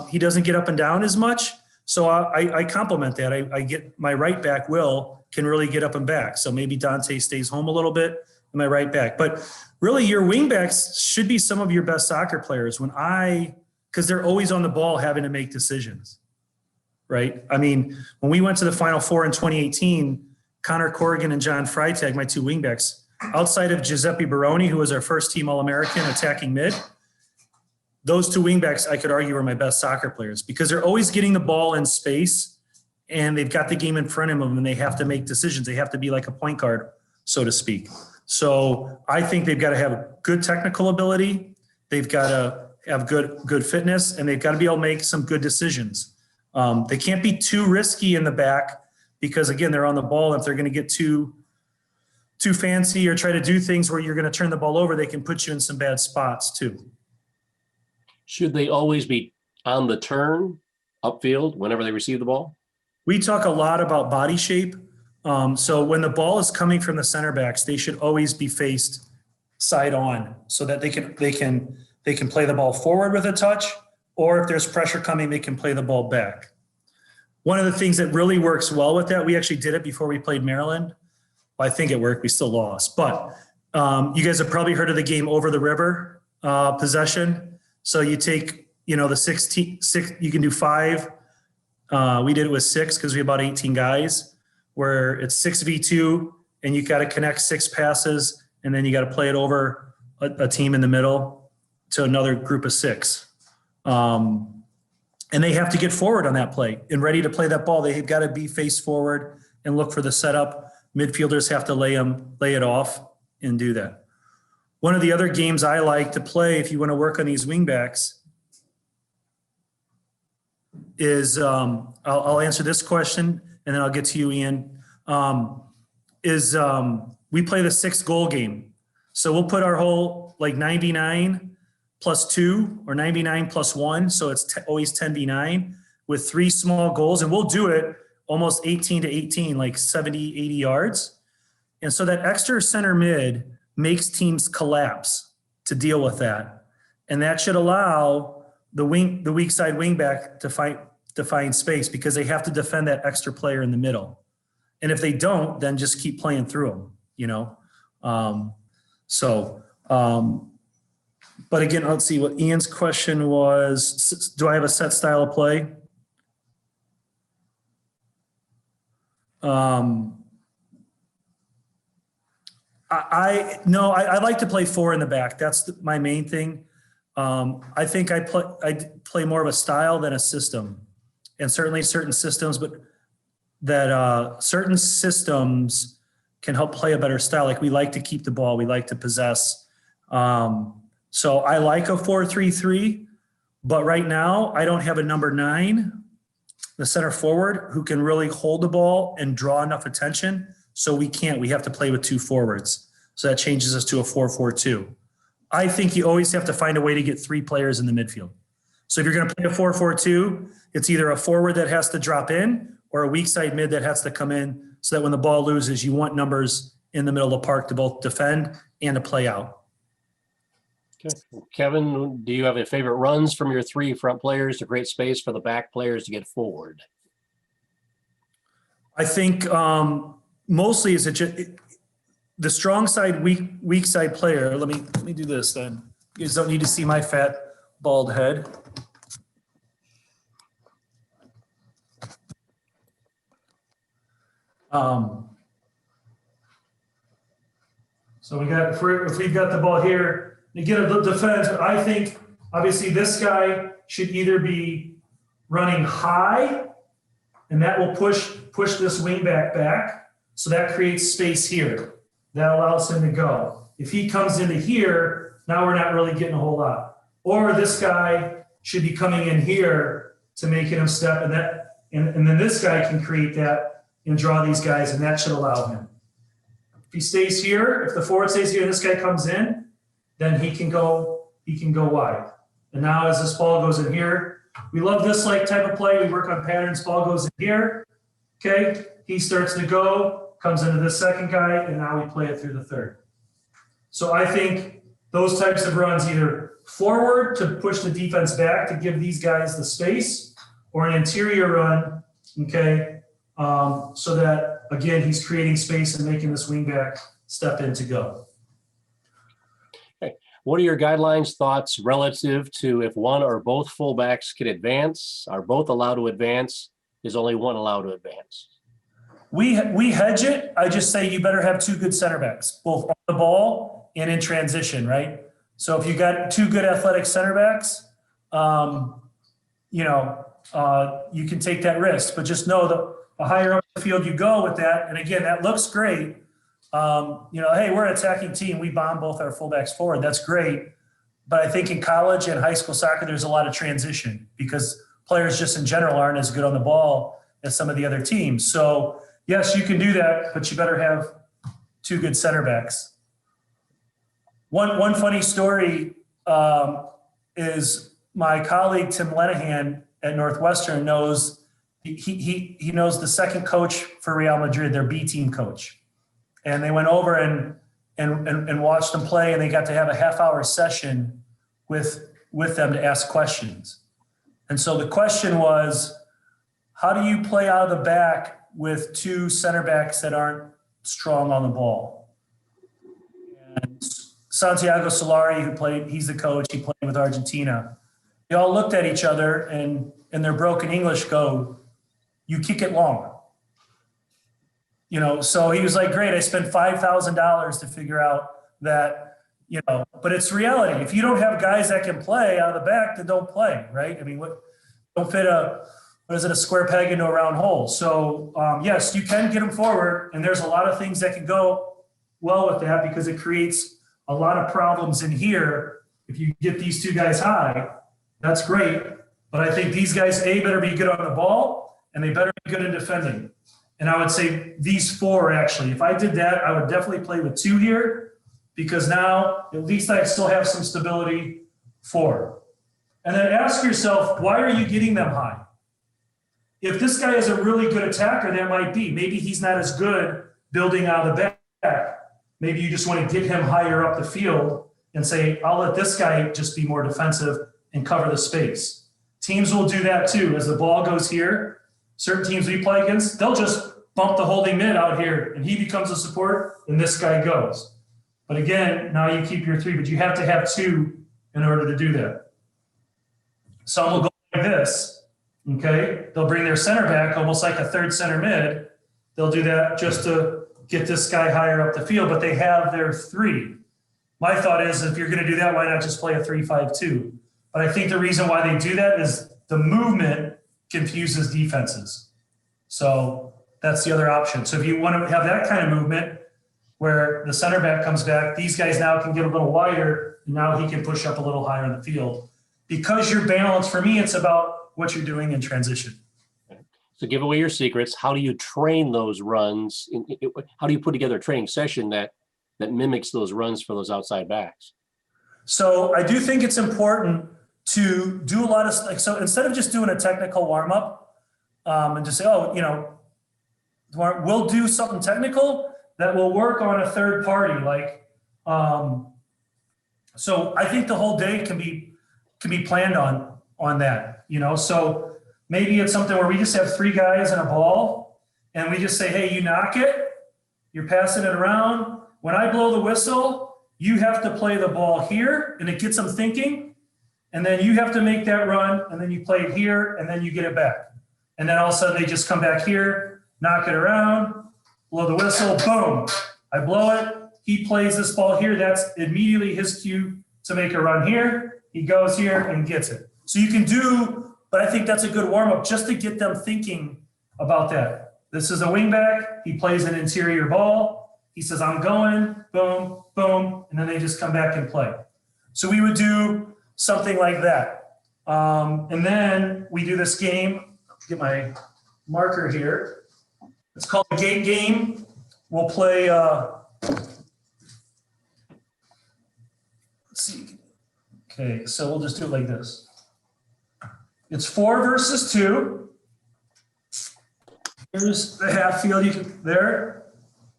he doesn't get up and down as much. So I complement that. I get my right back Will can really get up and back. So maybe Dante stays home a little bit in my right back. But really, your wing backs should be some of your best soccer players. Because they're always on the ball having to make decisions. Right? I mean, when we went to the Final Four in 2018, Connor Corrigan and John Freitag, my two wingbacks, outside of Giuseppe Baroni, who was our first team All-American attacking mid, those two wingbacks, I could argue, are my best soccer players because they're always getting the ball in space and they've got the game in front of them and they have to make decisions. They have to be like a point guard, so to speak. So I think they've got to have good technical ability. They've got to have good fitness, and they've got to be able to make some good decisions. They can't be too risky in the back because, again, they're on the ball. If they're going to get too fancy or try to do things where you're going to turn the ball over, they can put you in some bad spots too. Should they always be on the turn upfield whenever they receive the ball? We talk a lot about body shape. So when the ball is coming from the center backs, they should always be faced side on so that they can play the ball forward with a touch, or if there's pressure coming, they can play the ball back. One of the things that really works well with that, we actually did it before we played Maryland. Well, I think it worked. We still lost. But you guys have probably heard of the game over the river possession. So you take, the six, you can do 5. We did it with 6 because we have about 18 guys, where it's 6v2, and you got to connect 6 passes, and then you got to play it over a team in the middle to another group of 6. And they have to get forward on that play and ready to play that ball. They've got to be face forward and look for the setup. Midfielders have to lay it off and do that. One of the other games I like to play, if you want to work on these wingbacks, is I'll answer this question and then I'll get to you, Ian. We play the 6-goal game. So we'll put our whole 99 plus 2 or 99 plus 1. So it's always 10v9 with 3 small goals. And we'll do it almost 18 to 18, like 70, 80 yards. And so that extra center mid makes teams collapse to deal with that. And that should allow the weak side wing back to find space because they have to defend that extra player in the middle. And if they don't, then just keep playing through them, But again, let's see what Ian's question was. Do I have a set style of play? I like to play 4 in the back. That's my main thing. I think I play more of a style than a system, and certainly certain systems, but that certain systems can help play a better style. Like we like to keep the ball, we like to possess. So I like a 4-3-3, but right now I don't have a number 9, the center forward, who can really hold the ball and draw enough attention. So we have to play with 2 forwards. So that changes us to a 4-4-2. I think you always have to find a way to get 3 players in the midfield. So if you're going to play a 4-4-2, it's either a forward that has to drop in or a weak side mid that has to come in so that when the ball loses, you want numbers in the middle of the park to both defend and to play out. Okay. Kevin, do you have a favorite runs from your 3 front players to create space for the back players to get forward? I think mostly is the strong side, weak side player. Let me do this then. You guys don't need to see my fat, bald head. So if we've got the ball here, you get a defense, but I think obviously this guy should either be running high, and that will push this wing back. So that creates space here. That allows him to go. If he comes into here, now we're not really getting a whole lot. Or this guy should be coming in here to make him step, and then this guy can create that and draw these guys, and that should allow him. If he stays here, if the forward stays here and this guy comes in, then he can go wide. And now as this ball goes in here, we love this like type of play. We work on patterns. Ball goes in here. Okay. He starts to go, comes into the second guy, and now we play it through the third. So I think those types of runs, either forward to push the defense back to give these guys the space, or an interior run, okay, so that, again, he's creating space and making this wingback step in to go. Okay. What are your guidelines, thoughts relative to if one or both fullbacks can advance? Are both allowed to advance? Is only one allowed to advance? We hedge it. I just say you better have two good center backs, both on the ball and in transition, right? So if you got two good athletic center backs, you can take that risk. But just know the higher up the field you go with that, and again, that looks great. Hey, we're an attacking team. We bomb both our fullbacks forward. That's great. But I think in college and high school soccer, there's a lot of transition because players just in general aren't as good on the ball as some of the other teams. So yes, you can do that, but you better have two good center backs. One funny story is my colleague Tim Lenahan at Northwestern knows he knows the second coach for Real Madrid, their B team coach, and they went over and watched them play, and they got to have a half-hour session with them to ask questions. And so the question was, how do you play out of the back with two center backs that aren't strong on the ball? And Santiago Solari, he's the coach, he played with Argentina. They all looked at each other and in their broken English go, you kick it long. So he was like, great, I spent $5,000 to figure out that, but it's reality. If you don't have guys that can play out of the back, then don't play, right? I mean, don't fit a square peg into a round hole. So yes, you can get them forward, and there's a lot of things that can go well with that because it creates a lot of problems in here. If you get these two guys high, that's great. But I think these guys, better be good on the ball, and they better be good in defending. And I would say these four, actually. If I did that, I would definitely play with two here because now at least I still have some stability forward. And then ask yourself, why are you getting them high? If this guy is a really good attacker, that might be. Maybe he's not as good building out of the back. Maybe you just want to get him higher up the field and say, I'll let this guy just be more defensive and cover the space. Teams will do that too. As the ball goes here, certain teams we play against, they'll just bump the holding mid out here and he becomes a support and this guy goes. But again, now you keep your three, but you have to have two in order to do that. Some will go like this, okay? They'll bring their center back almost like a third center mid. They'll do that just to get this guy higher up the field, but they have their three. My thought is if you're going to do that, why not just play a 3-5-2? But I think the reason why they do that is the movement confuses defenses. So that's the other option. So if you want to have that kind of movement where the center back comes back, these guys now can get a little wider, and now he can push up a little higher in the field. Because you're balanced, for me, it's about what you're doing in transition. So give away your secrets. How do you train those runs? How do you put together a training session that mimics those runs for those outside backs? So I do think it's important to do a lot of, so instead of just doing a technical warm-up and just say, we'll do something technical that will work on a third party. So I think the whole day can be planned on that, so maybe it's something where we just have three guys and a ball and we just say, hey, you knock it, you're passing it around. When I blow the whistle, you have to play the ball here, and it gets them thinking, and then you have to make that run, and then you play it here, and then you get it back. And then all of a sudden they just come back here, knock it around, blow the whistle, boom. I blow it, he plays this ball here, that's immediately his cue to make a run here. He goes here and gets it. So you can do, but I think that's a good warm-up just to get them thinking about that. This is a wingback, he plays an interior ball, he says, I'm going, boom, boom, and then they just come back and play. So we would do something like that. And then we do this game, get my marker here. It's called a gate game. We'll play Let's see. Okay, so we'll just do it like this. It's 4 versus 2. Here's the half field. You can there.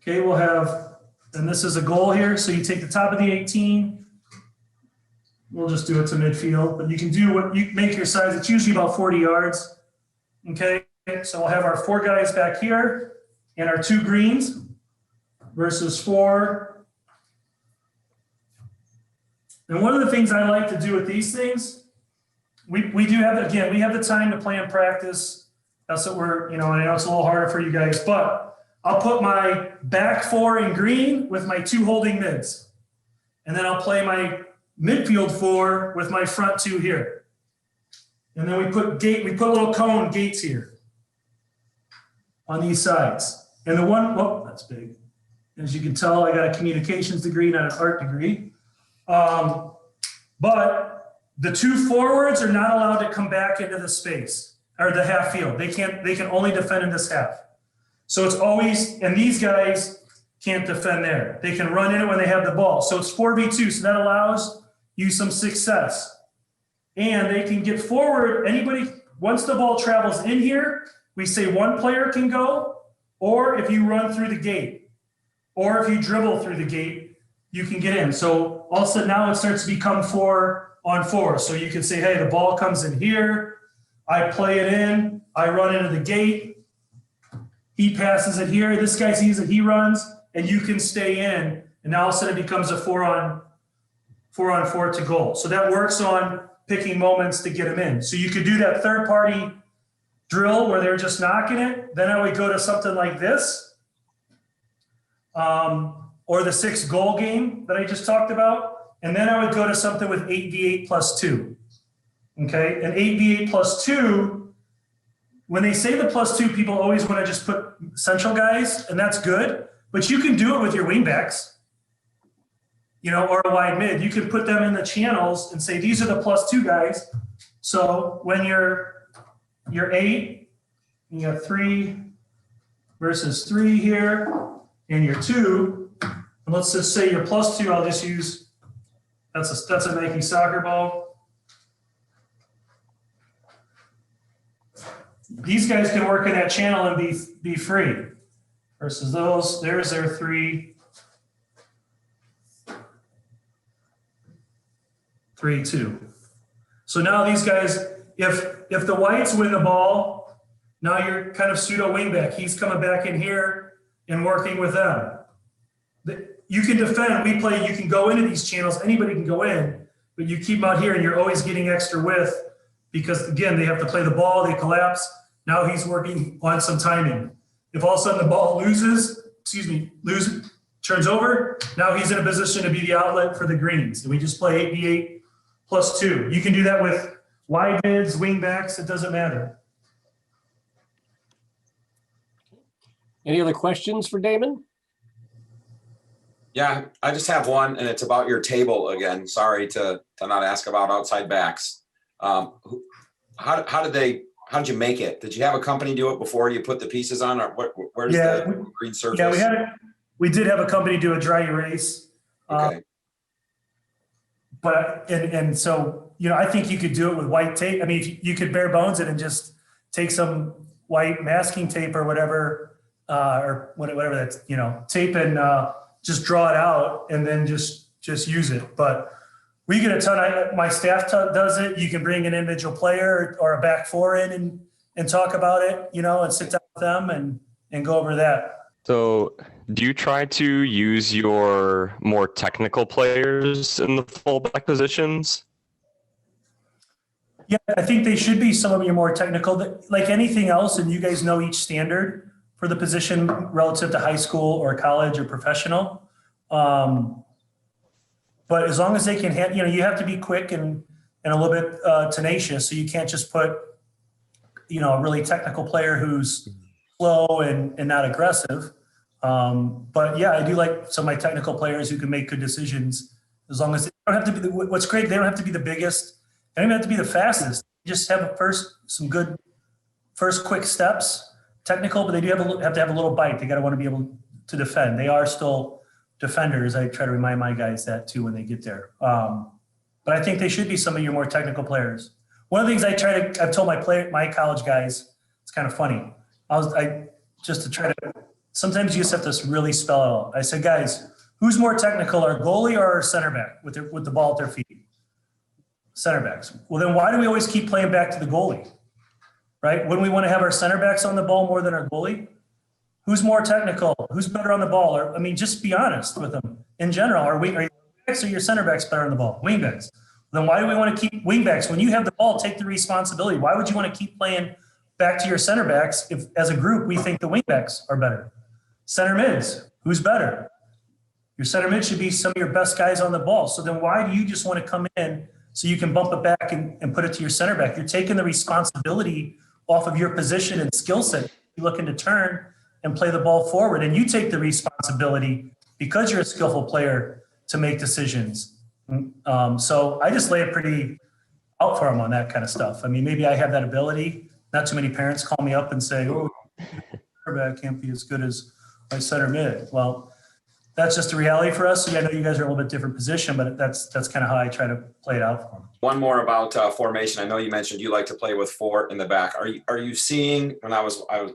Okay, we'll have, and this is a goal here. So you take the top of the 18. We'll just do it to midfield, but you can do what you make your size. It's usually about 40 yards. Okay, so we'll have our 4 guys back here and our 2 greens versus 4. And one of the things I like to do with these things, we do have, again, we have the time to play and practice. That's what we're, and I know it's a little harder for you guys, but I'll put my back 4 in green with my 2 holding mids. And then I'll play my midfield 4 with my front 2 here. And then we put little cone gates here on these sides. And the one, whoa, that's big. As you can tell, I got a communications degree, not an art degree. But the 2 forwards are not allowed to come back into the space or the half field. They can only defend in this half. So it's always, and these guys can't defend there. They can run in it when they have the ball. So it's 4v2. So that allows you some success. And they can get forward. Anybody, once the ball travels in here, we say 1 player can go, or if you run through the gate, or if you dribble through the gate, you can get in. So all of a sudden now it starts to become 4-on-4. So you can say, hey, the ball comes in here. I play it in. I run into the gate. He passes it here. This guy sees it. He runs, and you can stay in. And now all of a sudden it becomes a 4-on-4 to goal. So that works on picking moments to get them in. So you could do that third-party drill where they're just knocking it. Then I would go to something like this, or the 6-goal game that I just talked about. And then I would go to something with 8v8 plus 2. Okay, and 8v8 plus 2, when they say the plus 2, people always want to just put central guys, and that's good. But you can do it with your wingbacks, or a wide mid. You can put them in the channels and say, these are the plus 2 guys. So when you're 8, you got 3 versus 3 here, and you're 2. And let's just say you're plus 2. I'll just use, that's a Nike soccer ball. These guys can work in that channel and be free. Versus those, there's their 3, 3-2. So now these guys, if the whites win the ball, now you're kind of pseudo wingback. He's coming back in here and working with them. You can defend, you can go into these channels, anybody can go in, but you keep them out here and you're always getting extra width because, again, they have to play the ball, they collapse. Now he's working on some timing. If all of a sudden the ball turns over, now he's in a position to be the outlet for the greens. And we just play 8v8 plus 2. You can do that with wide mids, wing backs, it doesn't matter. Any other questions for Damon? Yeah, I just have one, and it's about your table again. Sorry to not ask about outside backs. How did you make it? Did you have a company do it before you put the pieces on, or where's the green surface? Yeah, we did have a company do a dry erase. Okay. So I think you could do it with white tape. I mean, if you could bare bones it and just take some white masking tape or whatever, that's tape and just draw it out and then just use it. But we get a ton. My staff does it. You can bring an individual player or a back 4 in and talk about it, and sit down with them and go over that. So do you try to use your more technical players in the fullback positions? Yeah, I think they should be some of your more technical, like anything else. And you guys know each standard for the position relative to high school or college or professional. But as long as they can, you have to be quick and a little bit tenacious. So you can't just put, a really technical player who's slow and not aggressive. But yeah, I do like some of my technical players who can make good decisions as long as they don't have to be what's great. They don't have to be the biggest. They don't even have to be the fastest. You just have some good first quick steps, technical, but they do have to have a little bite. They got to want to be able to defend. They are still defenders. I try to remind my guys that too when they get there. But I think they should be some of your more technical players. One of the things I've told my college guys, it's kind of funny. Sometimes you just have to really spell it out. I said, guys, who's more technical, our goalie or our center back with the ball at their feet? Center backs. Well, then why do we always keep playing back to the goalie? Right? Wouldn't we want to have our center backs on the ball more than our goalie? Who's more technical? Who's better on the ball? Or, I mean, just be honest with them. In general, are your backs or your center backs better on the ball? Wing backs. Then why do we want to keep wing backs? When you have the ball, take the responsibility. Why would you want to keep playing back to your center backs if, as a group, we think the wing backs are better? Center mids, who's better? Your center mid should be some of your best guys on the ball. So then why do you just want to come in so you can bump it back and put it to your center back? You're taking the responsibility off of your position and skill set. You're looking to turn and play the ball forward, and you take the responsibility because you're a skillful player to make decisions. So I just lay it pretty out for them on that kind of stuff. I mean, maybe I have that ability. Not too many parents call me up and say, "Oh, quarterback can't be as good as my center mid." Well, that's just a reality for us. So I know you guys are in a little bit different position, but that's kind of how I try to play it out for them. One more about formation. I know you mentioned you like to play with 4 in the back. Are you seeing, when I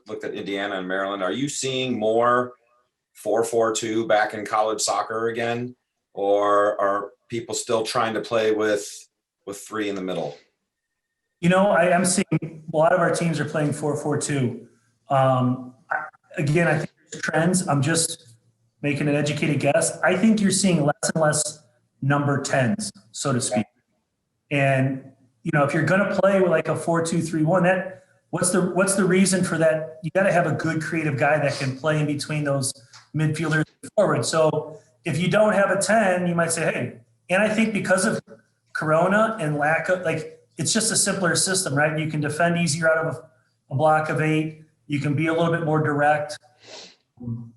looked at Indiana and Maryland, are you seeing more 4-4-2 back in college soccer again, or are people still trying to play with 3 in the middle? You know, I am seeing a lot of our teams are playing 4-4-2. Again, I think there's trends. I'm just making an educated guess. I think you're seeing less and less number 10s, so to speak. And, you know, if you're going to play with like a 4-2-3-1, what's the reason for that? You got to have a good creative guy that can play in between those midfielders and forward. So if you don't have a 10, you might say, hey, and I think because of Corona and lack of, like, it's just a simpler system, right? You can defend easier out of a block of 8. You can be a little bit more direct.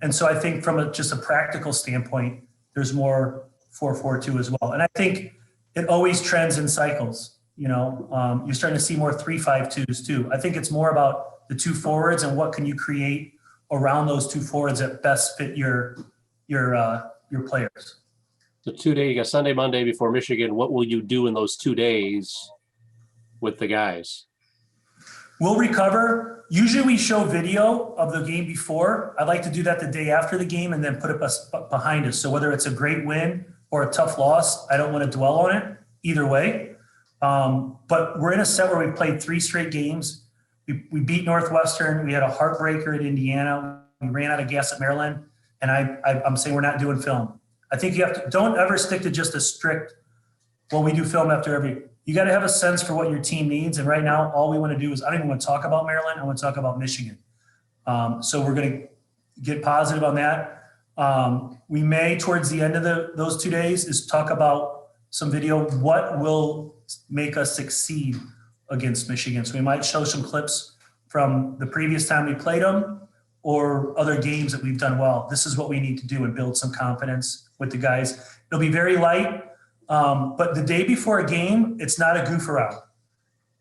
And so I think from just a practical standpoint, there's more 4-4-2 as well. And I think it always trends in cycles. You know, you're starting to see more 3-5-2s too. I think it's more about the 2 forwards and what can you create around those 2 forwards that best fit your players. The 2 day, you got Sunday, Monday before Michigan. What will you do in those 2 days with the guys? We'll recover. Usually we show video of the game before. I'd like to do that the day after the game and then put it behind us. So whether it's a great win or a tough loss, I don't want to dwell on it either way. But we're in a set where we've played 3 straight games. We beat Northwestern. We had a heartbreaker at Indiana. We ran out of gas at Maryland. And I'm saying we're not doing film. I think you have to, don't ever stick to just a strict, well, we do film after every. You got to have a sense for what your team needs. And right now, all we want to do is, I don't even want to talk about Maryland. I want to talk about Michigan. So we're going to get positive on that. We may, towards the end of those 2 days, is talk about some video, what will make us succeed against Michigan. So we might show some clips from the previous time we played them or other games that we've done well. This is what we need to do and build some confidence with the guys. It'll be very light. But the day before a game, it's not a goof around.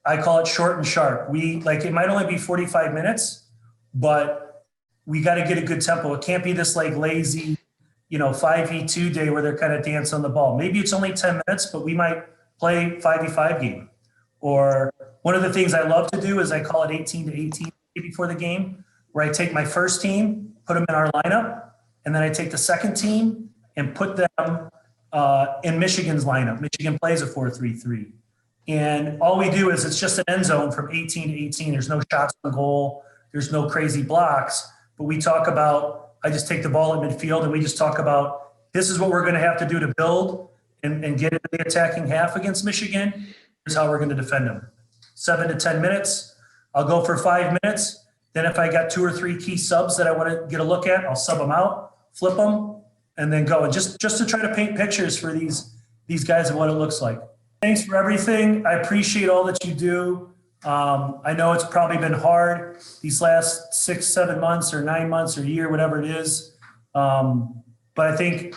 I call it short and sharp. It might only be 45 minutes, but we got to get a good tempo. It can't be this like lazy, 5v2 day where they're kind of dancing on the ball. Maybe it's only 10 minutes, but we might play 5v5 game. Or one of the things I love to do is I call it 18 to 18 before the game, where I take my first team, put them in our lineup, and then I take the second team and put them in Michigan's lineup. Michigan plays a 4-3-3. And all we do is it's just an end zone from 18 to 18. There's no shots on goal. There's no crazy blocks. But we talk about, I just take the ball at midfield and we just talk about, this is what we're going to have to do to build and get into the attacking half against Michigan. Here's how we're going to defend them. 7 to 10 minutes. I'll go for 5 minutes. Then if I got 2 or 3 key subs that I want to get a look at, I'll sub them out, flip them, and then go. And just to try to paint pictures for these guys of what it looks like. Thanks for everything. I appreciate all that you do. I know it's probably been hard these last 6, 7 months or 9 months or year, whatever it is. But I think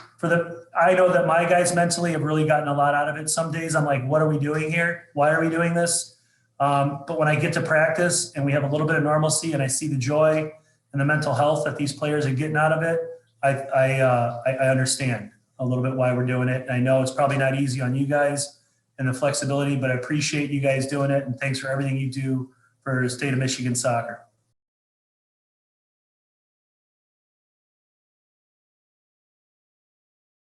I know that my guys mentally have really gotten a lot out of it. Some days I'm like, what are we doing here? Why are we doing this? But when I get to practice and we have a little bit of normalcy and I see the joy and the mental health that these players are getting out of it, I understand a little bit why we're doing it. I know it's probably not easy on you guys and the flexibility, but I appreciate you guys doing it. And thanks for everything you do for the state of Michigan soccer.